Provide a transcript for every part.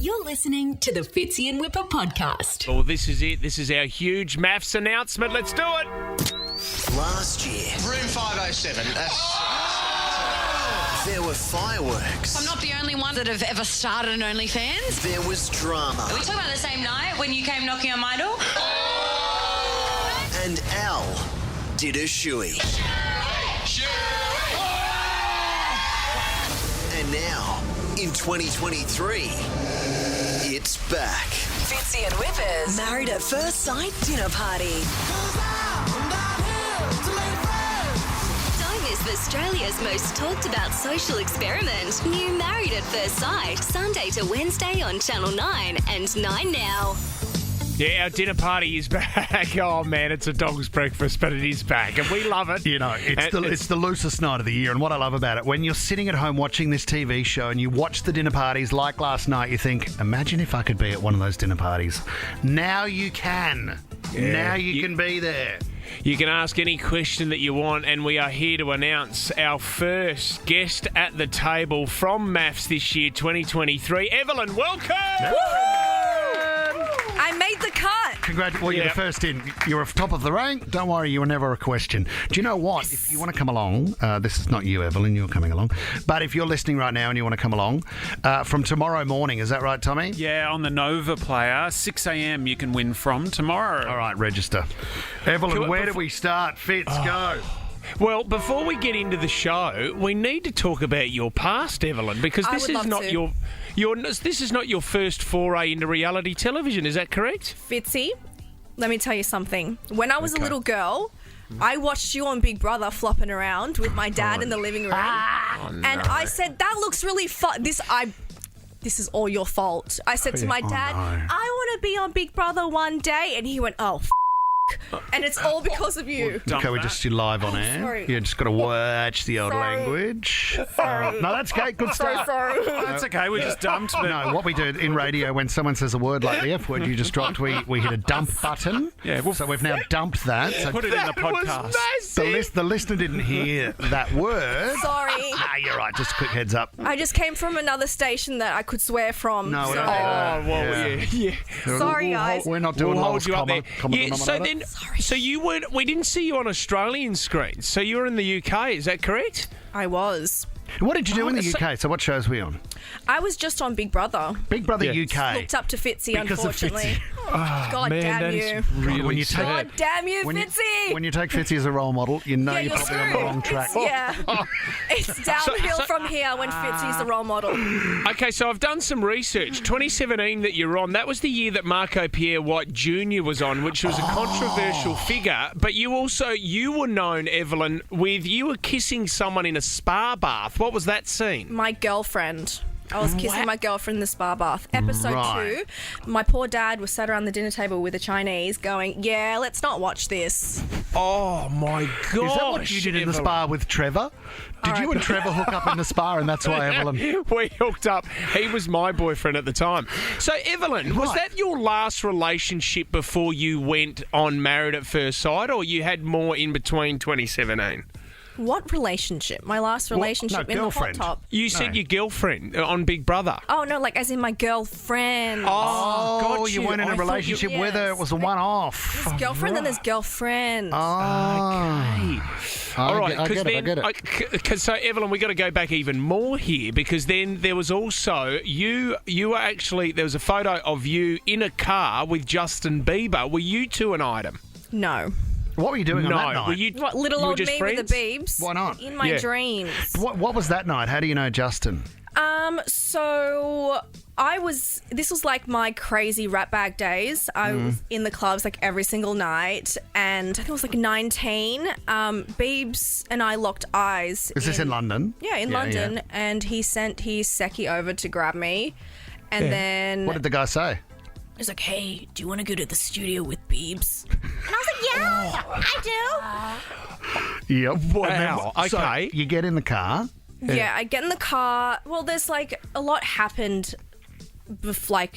You're listening to the Fitzy and Whipper podcast. Well, this is it. This is our huge maths announcement. Let's do it. Last year, Room 507. there were fireworks. I'm not the only one that have ever started an OnlyFans. There was drama. Are we talking about the same night when you came knocking on my door? And Al did a shoey. And now, in 2023, it's back. Fitzy and Whippers. Married at First Sight dinner party. Don't miss Australia's most talked about social experiment. New Married at First Sight. Sunday to Wednesday on Channel 9 and 9 Now. Yeah, our dinner party is back. Oh, man, it's a dog's breakfast, but it is back, and we love it. You know, it's the loosest night of the year, and what I love about it, when you're sitting at home watching this TV show and you watch the dinner parties like last night, you think, imagine if I could be at one of those dinner parties. Now you can. Yeah. Now you can be there. You can ask any question that you want, and we are here to announce our first guest at the table from MAFS this year, 2023. Evelyn, welcome! I made the cut. Well, you're the first in. You're top of the rank. Don't worry, you were never a question. Do you know what? Yes. If you want to come along, this is not you, Evelyn, you're coming along. But if you're listening right now and you want to come along, from tomorrow morning, is that right, Tommy? Yeah, on the Nova player, 6 a.m. you can win from tomorrow. All right, register. Evelyn, where do we start? Fitz, go. Well, before we get into the show, we need to talk about your past, Evelyn, because this is not this is not your first foray into reality television. Is that correct? Fitzy, let me tell you something. When I was a little girl, I watched you on Big Brother flopping around with my dad in the living room. And I said, that looks really fun. This is all your fault. I said to my dad, I want to be on Big Brother one day. And he went, and it's all because of you. Okay, we're just live on air. Sorry. You just got to watch the old language. No, that's okay. Good start. Sorry. That's okay, we just dumped. But No, what we do in radio, when someone says a word like the F word you just dropped, we hit a dump button. Yeah, so we've now dumped that. So put it in the podcast. the listener didn't hear that word. Sorry. Ah, you're right. Just a quick heads up. I just came from another station that I could swear from. No, we so. don't do that. Yeah. Sorry, guys. We're not doing We'll hold lowest you up there. common Yeah, so denominator. then, so you weren't. We didn't see you on Australian screens. So you were in the UK. Is that correct? I was. What did you do in the so- UK? So what shows were you on? I was just on Big Brother. Big Brother UK. Looked up to Fitzy, Because of unfortunately. God Man, damn that you. is really When you sad. God damn you, When you, Fitzy. when you take Fitzy as a role model, you know Yeah, you're you're probably on the screwed. wrong track. It's downhill from here when Fitzy's the role model. Okay, so I've done some research. 2017 that you're on, that was the year that Marco Pierre White Jr. was on, which was a controversial figure. But you were known, Evelyn, you were kissing someone in a spa bath. What was that scene? My girlfriend. I was kissing my girlfriend in the spa bath. Episode Right. 2, my poor dad was sat around the dinner table with a Chinese going, yeah, let's not watch this. Oh, my God. Is that what you did in the spa with Trevor? Did you and Trevor hook up in the spa and that's why Evelyn... We hooked up. He was my boyfriend at the time. So, Evelyn, was that your last relationship before you went on Married at First Sight, or you had more in between 2017? What relationship? My last relationship in girlfriend. the hot tub. You said your girlfriend on Big Brother. Oh, no, like as in my girlfriend. Oh, got you weren't in I a thought relationship with her. It was a one-off. There's girlfriend, then there's girlfriend. Okay. All right, I get it. Because so Evelyn, we got to go back even more here, because then there was also you were actually, there was a photo of you in a car with Justin Bieber. Were you two an item? No. What were you doing on that night? Were you? What, little you were old just me friends? with the Biebs? Why not? In my dreams. What was that night? How do you know Justin? So this was like my crazy rat bag days. I was in the clubs like every single night, and I think it was like 19. Biebs and I locked eyes. Is this in London? Yeah, in London. Yeah. And he sent his Seki over to grab me. And then What did the guy say? he was like, hey, do you want to go to the studio with Biebs? And I was like, yeah, I do. Yep. Wow. So Okay. you get in the car. Yeah, I get in the car. Well, there's like a lot happened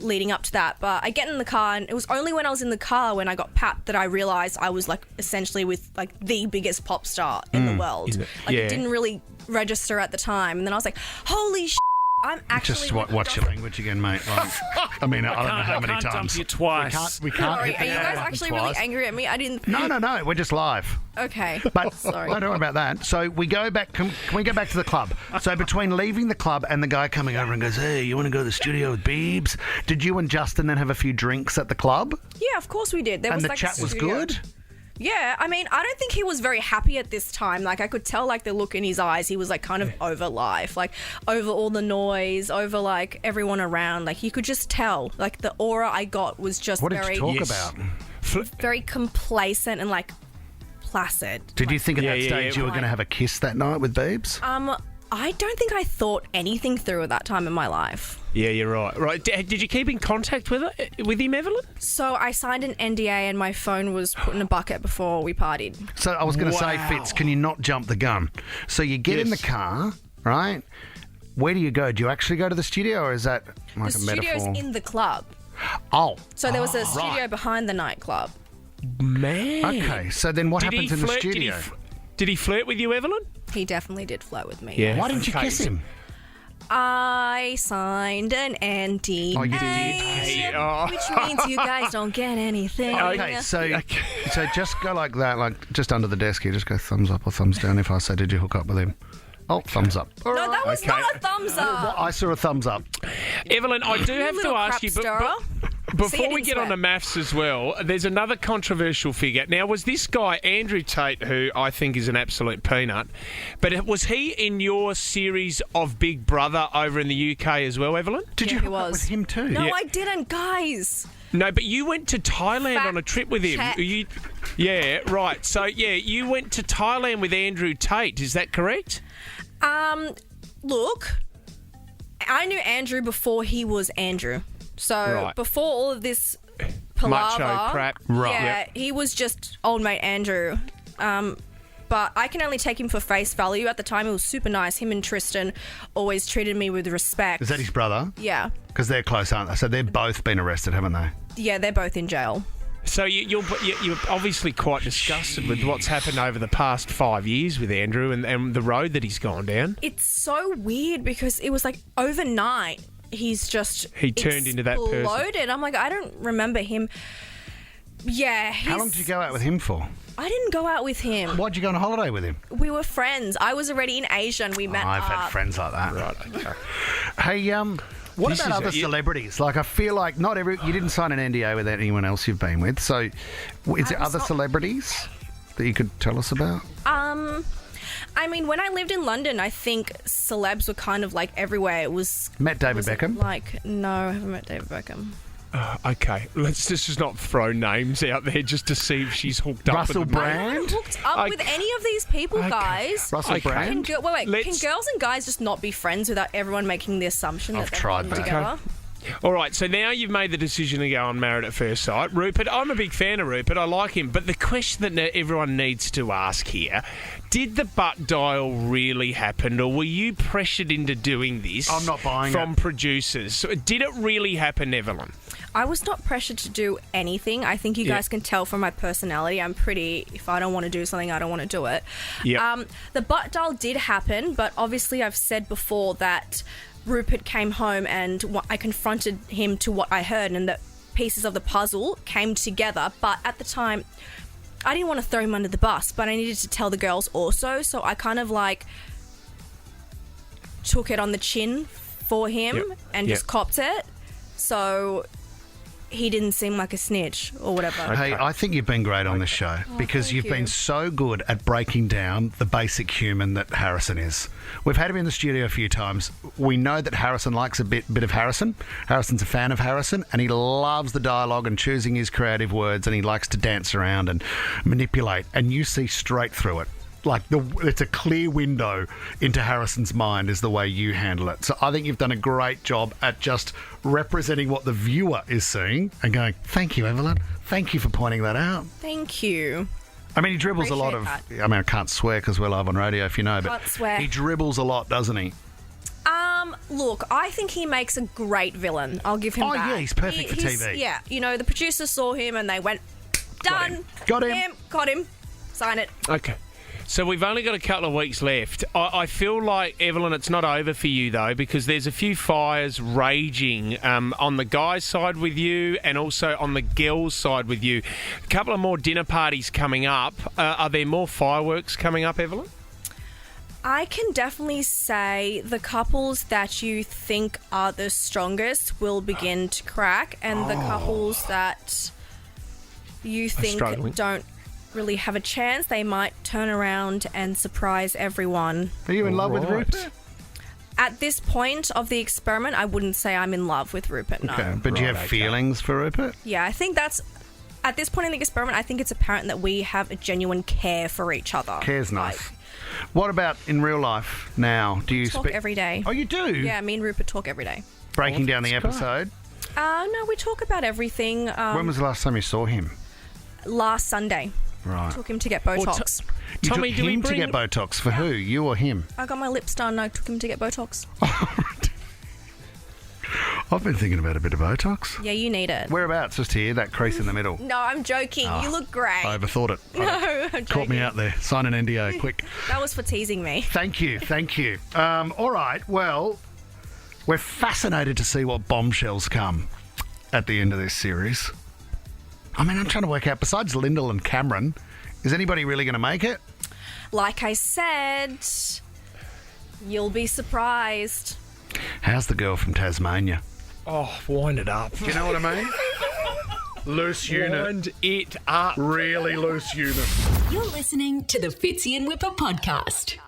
leading up to that, but I get in the car, and it was only when I was in the car when I got papped that I realised I was like essentially with like the biggest pop star in the world. Like it didn't really register at the time, and then I was like, holy I'm actually. Just watch your language again, mate. Like, I mean, I don't know how many I can't times. dump you twice. We can't. Sorry, hit are the you guys button actually twice. really angry at me? I didn't. No. We're just live. Okay. But Sorry. don't worry about that. So we go back. Can we go back to the club? So between leaving the club and the guy coming over and goes, "Hey, you want to go to the studio with Beebs?" Did you and Justin then have a few drinks at the club? Yeah, of course we did. There And was the like chat a was studio. good. Yeah, I mean, I don't think he was very happy at this time. Like, I could tell, like, the look in his eyes. He was, like, kind of over life, like, over all the noise, over, like, everyone around. Like, you could just tell. Like, the aura I got was just What did very, you talk Yes. about? very complacent and, like, placid. Did you think at that yeah, stage yeah. you were going to have a kiss that night with Beebs? I don't think I thought anything through at that time in my life. Yeah, you're right. Right. Did you keep in contact with him, Evelyn? So I signed an NDA and my phone was put in a bucket before we partied. So I was going to say, Wow. Fitz, can you not jump the gun? So you get in the Yes. car, right? Where do you go? Do you actually go to the studio, or is that like The a metaphor? studio's in the club. Oh, So there was a studio behind the nightclub. Man. okay. So then what happens in the studio? Did he flirt with you, Evelyn? He definitely did flirt with me. Yeah. Why didn't you Okay, kiss so- him? I signed an NDA. Oh, you did? Hey, oh. Which means you guys don't get anything. Okay, so just go like that, like just under the desk here. Just go thumbs up or thumbs down if I say, did you hook up with him? Oh, thumbs up. No, that was Okay. not a thumbs up. I saw a thumbs up. Evelyn, I do have to little ask you, crap stirrer. before See, I we didn't get on sweat. to maths as well, there's another controversial figure. Now, was this guy, Andrew Tate, who I think is an absolute peanut, but was he in your series of Big Brother over in the UK as well, Evelyn? Did Yeah, you he hook up was. with him too? No, Yeah. I didn't, guys. No, but you went to Thailand Fact on a trip with him. check. Yeah, right. So, yeah, you went to Thailand with Andrew Tate. Is that correct? Look, I knew Andrew before he was Andrew. So Right. before all of this Macho palaver, crap. Right. yeah, Yep. he was just old mate Andrew. But I can only take him for face value. At the time, he was super nice. Him and Tristan always treated me with respect. Is that his brother? Yeah. Because they're close, aren't they? So they've both been arrested, haven't they? Yeah, they're both in jail. So you're obviously quite disgusted with what's happened over the past 5 years with Andrew and the road that he's gone down. It's so weird because it was like overnight. He's just He turned into that person. exploded. I'm like, I don't remember him. Yeah. How long did you go out with him for? I didn't go out with him. Why'd you go on holiday with him? We were friends. I was already in Asia and we met I've up. had friends like that. Right, okay. Hey, what This about is other a- celebrities? Like, I feel like you didn't sign an NDA with anyone else you've been with. So, is there other celebrities that you could tell us about? I mean, when I lived in London, I think celebs were kind of like everywhere. It was Met David was it Beckham? Like, no, I haven't met David Beckham. Okay, let's just not throw names out there just to see if she's hooked up Russell with them. I haven't Brand? hooked up with any of these people, guys. Russell Okay. Brand? Can wait, Let's- can girls and guys just not be friends without everyone making the assumption I've that they're tried gotten that. together? All right, so now you've made the decision to go on Married at First Sight. Rupert, I'm a big fan of Rupert. I like him. But the question that everyone needs to ask here, did the butt dial really happen or were you pressured into doing this I'm not buying from it. producers? So did it really happen, Evelyn? I was not pressured to do anything. I think you Yeah. guys can tell from my personality. I'm pretty, if I don't want to do something, I don't want to do it. Yep. The butt dial did happen, but obviously I've said before that Rupert came home and I confronted him to what I heard and the pieces of the puzzle came together. But at the time, I didn't want to throw him under the bus, but I needed to tell the girls also. So I kind of like took it on the chin for him Yep. and just Yep. copped it. So he didn't seem like a snitch or whatever. Hey, I think you've been great on this show because thank you've been you. so good at breaking down the basic human that Harrison is. We've had him in the studio a few times. We know that Harrison likes a bit of Harrison. Harrison's a fan of Harrison and he loves the dialogue and choosing his creative words and he likes to dance around and manipulate and you see straight through it. Like, it's a clear window into Harrison's mind is the way you handle it. So I think you've done a great job at just representing what the viewer is seeing and going, thank you, Evelyn. Thank you for pointing that out. Thank you. I mean, he dribbles a lot of... Appreciate I mean, I can't swear because we're live on radio, if you know, but Can't swear. he dribbles a lot, doesn't he? Look, I think he makes a great villain. I'll give him Oh, that. yeah, he's perfect for he's- TV. Yeah, you know, the producers saw him and they went, done. Got him. Got him. Sign it. Okay. So we've only got a couple of weeks left. I feel like, Evelyn, it's not over for you, though, because there's a few fires raging on the guys' side with you and also on the girls' side with you. A couple of more dinner parties coming up. Are there more fireworks coming up, Evelyn? I can definitely say the couples that you think are the strongest will begin to crack, and the couples that you think struggling. don't really have a chance, they might turn around and surprise everyone. Are you in love with Right. Rupert? At this point of the experiment, I wouldn't say I'm in love with Rupert, no. Okay, but do you have Right, okay. feelings for Rupert? Yeah, I think that's... At this point in the experiment, I think it's apparent that we have a genuine care for each other. Care's nice. Like, What about in real life now? Do you talk speak every day. Oh, you do? Yeah, me and Rupert talk every day. Breaking down the that's great. episode. No, we talk about everything. When was the last time you saw him? Last Sunday. Right. Took him to get Botox. You Tommy, took do we him to bring- get Botox. For who? You or him? I got my lips done. I took him to get Botox. I've been thinking about a bit of Botox. Yeah, you need it. Whereabouts? Just here, that crease in the middle. No, I'm joking. You look great. I overthought it. No, I'm joking. Caught me out there. Sign an NDA, quick. That was for teasing me. Thank you. All right, well, we're fascinated to see what bombshells come at the end of this series. I mean, I'm trying to work out, besides Lyndall and Cameron, is anybody really going to make it? Like I said, you'll be surprised. How's the girl from Tasmania? Oh, wind it up. You know what I mean? Loose unit. Wind it up. Really loose unit. You're listening to the Fitzy and Whipper podcast.